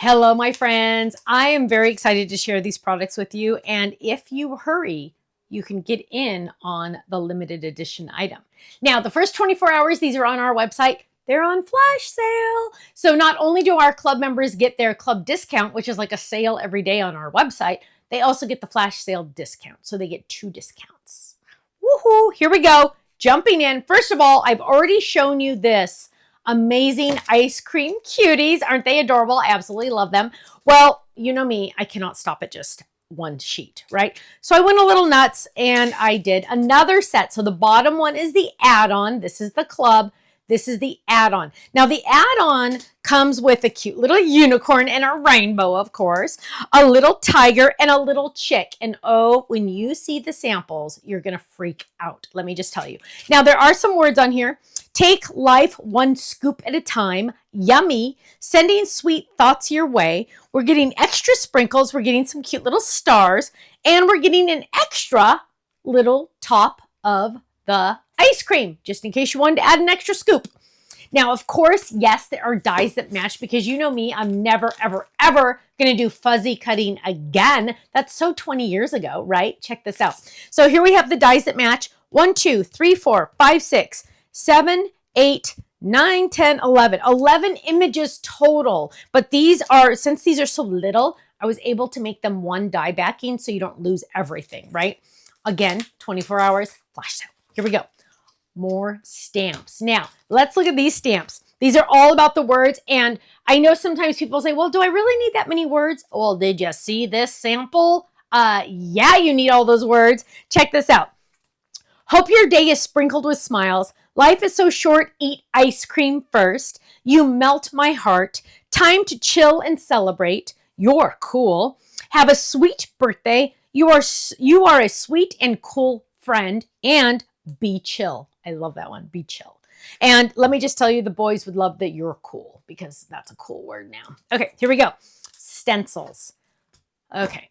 Hello, my friends. I am very excited to share these products with you. And if you hurry, you can get in on the limited edition item. Now, the first 24 hours, these are on our website. They're on flash sale. So not only do our club members get their club discount, which is like a sale every day on our website, they also get the flash sale discount. So they get 2 discounts. Woohoo! Here we go. Jumping in. First of all, I've already shown you this amazing ice cream cuties. Aren't they adorable? I absolutely love them. Well, you know me, I cannot stop at just one sheet, right? So I went a little nuts and I did another set. So the bottom one is the add-on. This is the club. This is the add-on. Now the add-on comes with a cute little unicorn and a rainbow, of course, a little tiger and a little chick. And oh, when you see the samples, you're gonna freak out. Let me just tell you. Now there are some words on here. Take life one scoop at a time. Yummy. Sending sweet thoughts your way. We're getting extra sprinkles. We're getting some cute little stars. And we're getting an extra little top of the ice cream, just in case you wanted to add an extra scoop. Now, of course, yes, there are dies that match because you know me, I'm never, ever, ever going to do fuzzy cutting again. That's so 20 years ago, right? Check this out. So here we have the dies that match. 1, 2, 3, 4, 5, 6, 7, 8, 9, 10, 11. 11 images total. But these are, since these are so little, I was able to make them one die backing so you don't lose everything, right? Again, 24 hours, flash sale. Here we go. More stamps. Now, let's look at these stamps. These are all about the words. And I know sometimes people say, well, do I really need that many words? Well, did you see this sample? Yeah, you need all those words. Check this out. Hope your day is sprinkled with smiles. Life is so short, eat ice cream first. You melt my heart. Time to chill and celebrate. You're cool. Have a sweet birthday. You are a sweet and cool friend. And be chill. I love that one. Be chill. And let me just tell you, the boys would love that you're cool because that's a cool word now. Okay, here we go. Stencils. Okay.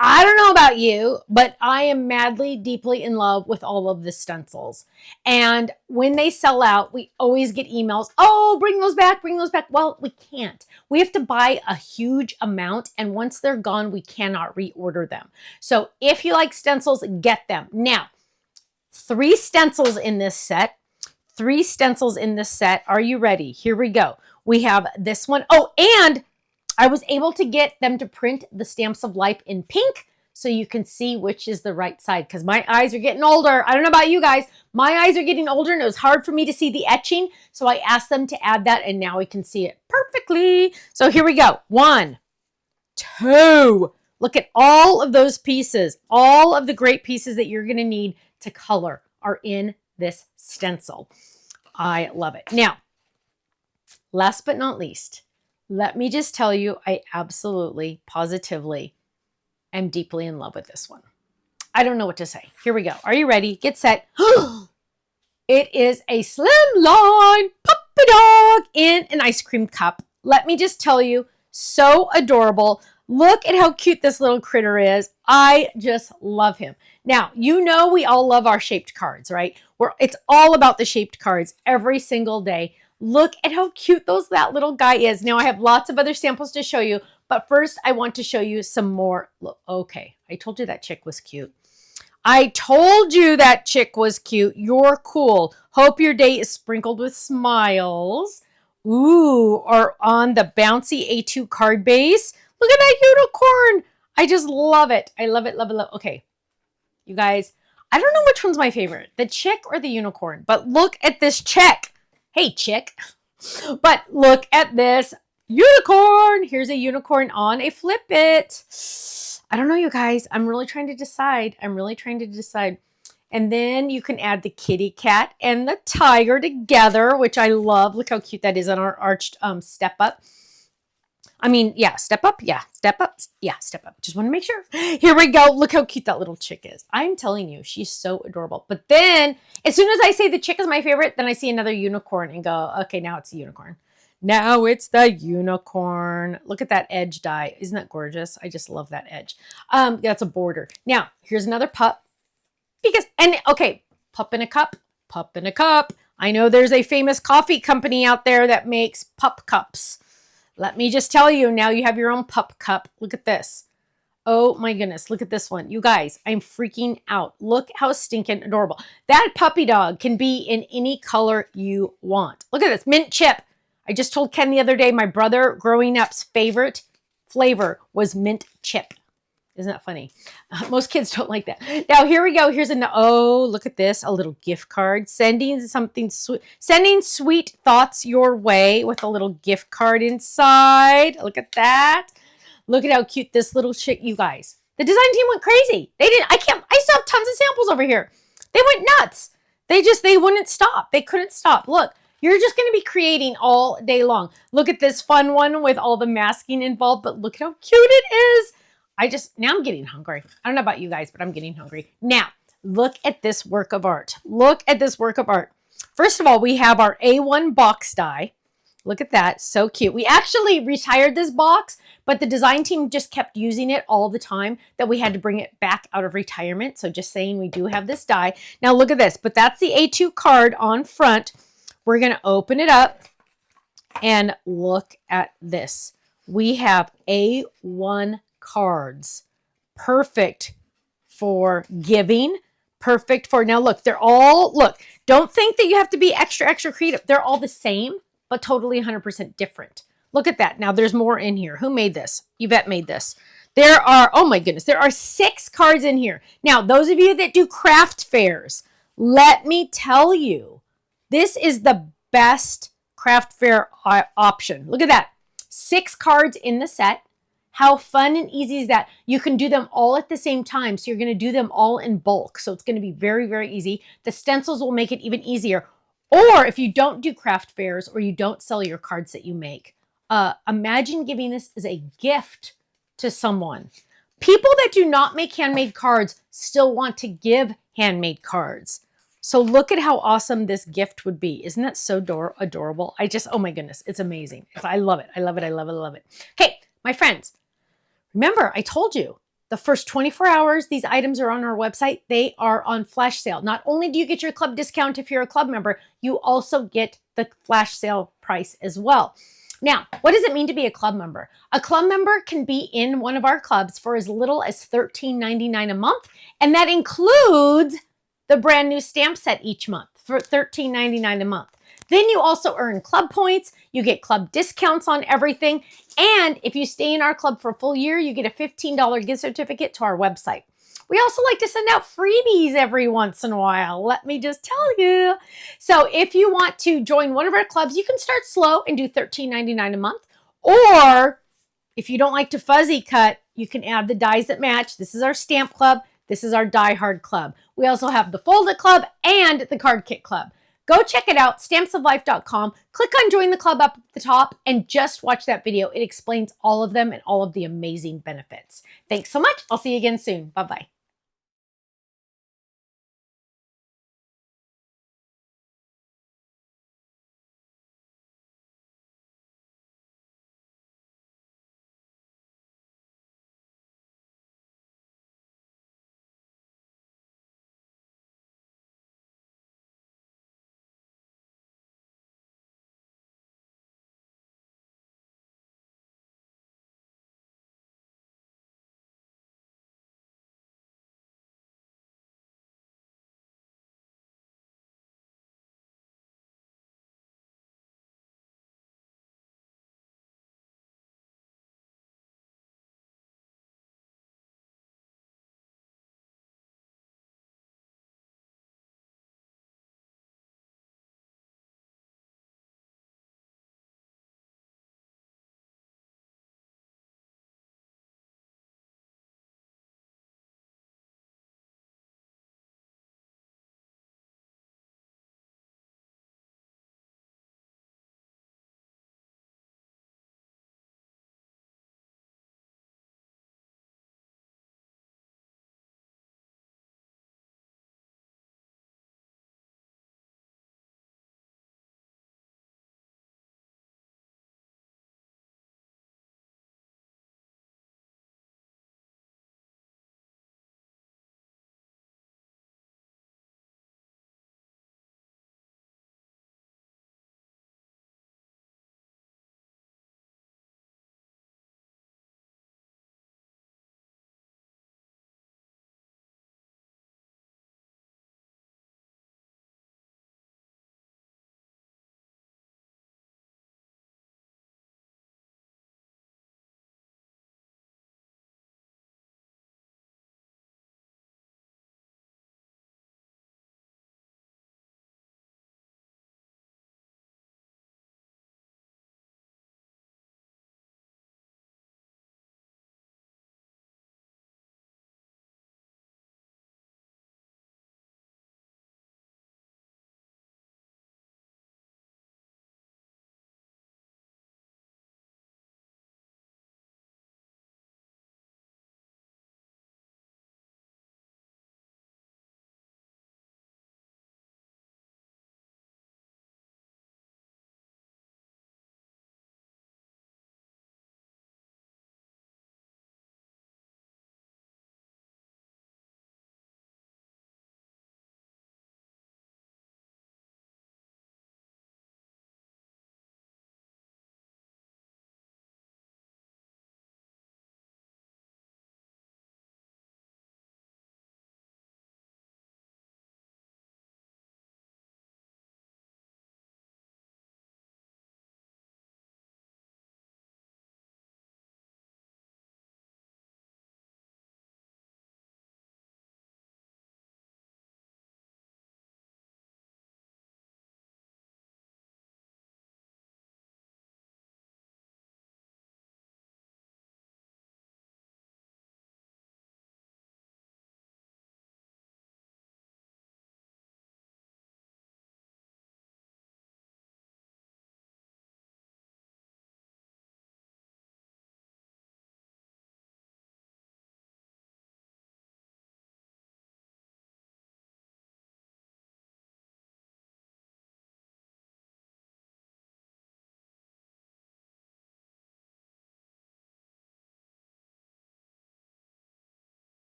I don't know about you, but I am madly, deeply in love with all of the stencils. And when they sell out, we always get emails, oh, bring those back, bring those back. Well, we can't. We have to buy a huge amount, and once they're gone, we cannot reorder them. So if you like stencils, get them. Now, 3 stencils in this set. 3 stencils in this set. Are you ready? Here we go. We have this one. Oh, and I was able to get them to print the stamps of life in pink so you can see which is the right side because my eyes are getting older. I don't know about you guys. My eyes are getting older and it was hard for me to see the etching. So I asked them to add that and now we can see it perfectly. So here we go. 1, 2. Look at all of those pieces. All of the great pieces that you're going to need to color are in this stencil. I love it. Now, last but not least, let me just tell you, I absolutely, positively am deeply in love with this one. I don't know what to say. Here we go. Are you ready? Get set. It is a slimline puppy dog in an ice cream cup. Let me just tell you, so adorable. Look at how cute this little critter is. I just love him. Now, you know we all love our shaped cards, right? It's all about the shaped cards every single day. Look at how cute that little guy is. Now, I have lots of other samples to show you, but first I want to show you some more. Look, okay, I told you that chick was cute. I told you that chick was cute. You're cool. Hope your day is sprinkled with smiles. Ooh, or on the bouncy A2 card base. Look at that unicorn. I just love it. I love it, love it, love it. Okay, you guys, I don't know which one's my favorite, the chick or the unicorn, but look at this chick. Hey, chick. But look at this unicorn. Here's a unicorn on a flip it. I don't know, you guys. I'm really trying to decide. And then you can add the kitty cat and the tiger together, which I love. Look how cute that is on our arched step up. I mean, yeah, step up. Yeah, step up. Yeah, step up. Just want to make sure. Here we go. Look how cute that little chick is. I'm telling you, she's so adorable. But then, as soon as I say the chick is my favorite, then I see another unicorn and go, okay, now it's the unicorn. Now it's the unicorn. Look at that edge die. Isn't that gorgeous? I just love that edge. That's a border. Now, here's another pup. Okay, pup in a cup, pup in a cup. I know there's a famous coffee company out there that makes pup cups. Let me just tell you, now you have your own pup cup. Look at this. Oh my goodness, look at this one. You guys, I'm freaking out. Look how stinking adorable. That puppy dog can be in any color you want. Look at this, mint chip. I just told Ken the other day, my brother growing up's favorite flavor was mint chip. Isn't that funny? Most kids don't like that. Now, here we go. Here's oh, look at this, a little gift card. Sending something sweet, sending sweet thoughts your way with a little gift card inside. Look at that. Look at how cute this little chick, you guys. The design team went crazy. They didn't, I still have tons of samples over here. They went nuts. They wouldn't stop. They couldn't stop. Look, you're just going to be creating all day long. Look at this fun one with all the masking involved, but look at how cute it is. Now I'm getting hungry. I don't know about you guys, but I'm getting hungry. Now, look at this work of art. Look at this work of art. First of all, we have our A1 box die. Look at that, so cute. We actually retired this box, but the design team just kept using it all the time that we had to bring it back out of retirement. So just saying, we do have this die. Now look at this, but that's the A2 card on front. We're gonna open it up and look at this. We have A1 cards. Perfect for giving, perfect for, now look, look, don't think that you have to be extra creative. They're all the same, but totally 100% different. Look at that. Now there's more in here. Who made this? Yvette made this. There are, oh my goodness, there are 6 cards in here. Now, those of you that do craft fairs, let me tell you, this is the best craft fair option. Look at that. 6 cards in the set. How fun and easy is that? You can do them all at the same time. So you're going to do them all in bulk. So it's going to be very, very easy. The stencils will make it even easier. Or if you don't do craft fairs or you don't sell your cards that you make, imagine giving this as a gift to someone. People that do not make handmade cards still want to give handmade cards. So look at how awesome this gift would be. Isn't that so adorable? Oh my goodness, it's amazing. I love it. I love it. I love it. I love it. Okay, my friends, remember I told you, the first 24 hours, these items are on our website. They are on flash sale. Not only do you get your club discount if you're a club member, you also get the flash sale price as well. Now, what does it mean to be a club member? A club member can be in one of our clubs for as little as $13.99 a month, and that includes the brand new stamp set each month for $13.99 a month. Then you also earn club points, you get club discounts on everything, and if you stay in our club for a full year, you get a $15 gift certificate to our website. We also like to send out freebies every once in a while, let me just tell you. So if you want to join one of our clubs, you can start slow and do $13.99 a month, or if you don't like to fuzzy cut, you can add the dies that match. This is our stamp club. This is our Die Hard club. We also have the Fold It Club and the Card Kit Club. Go check it out, stampsoflife.com. Click on Join the Club up at the top and just watch that video. It explains all of them and all of the amazing benefits. Thanks so much. I'll see you again soon. Bye-bye.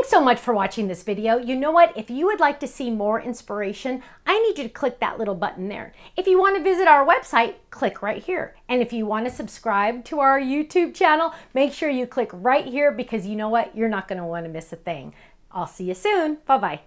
Thanks so much for watching this video. You know what? If you would like to see more inspiration, I need you to click that little button there. If you want to visit our website, click right here. And if you want to subscribe to our YouTube channel, make sure you click right here because you know what? You're not going to want to miss a thing. I'll see you soon. Bye-bye.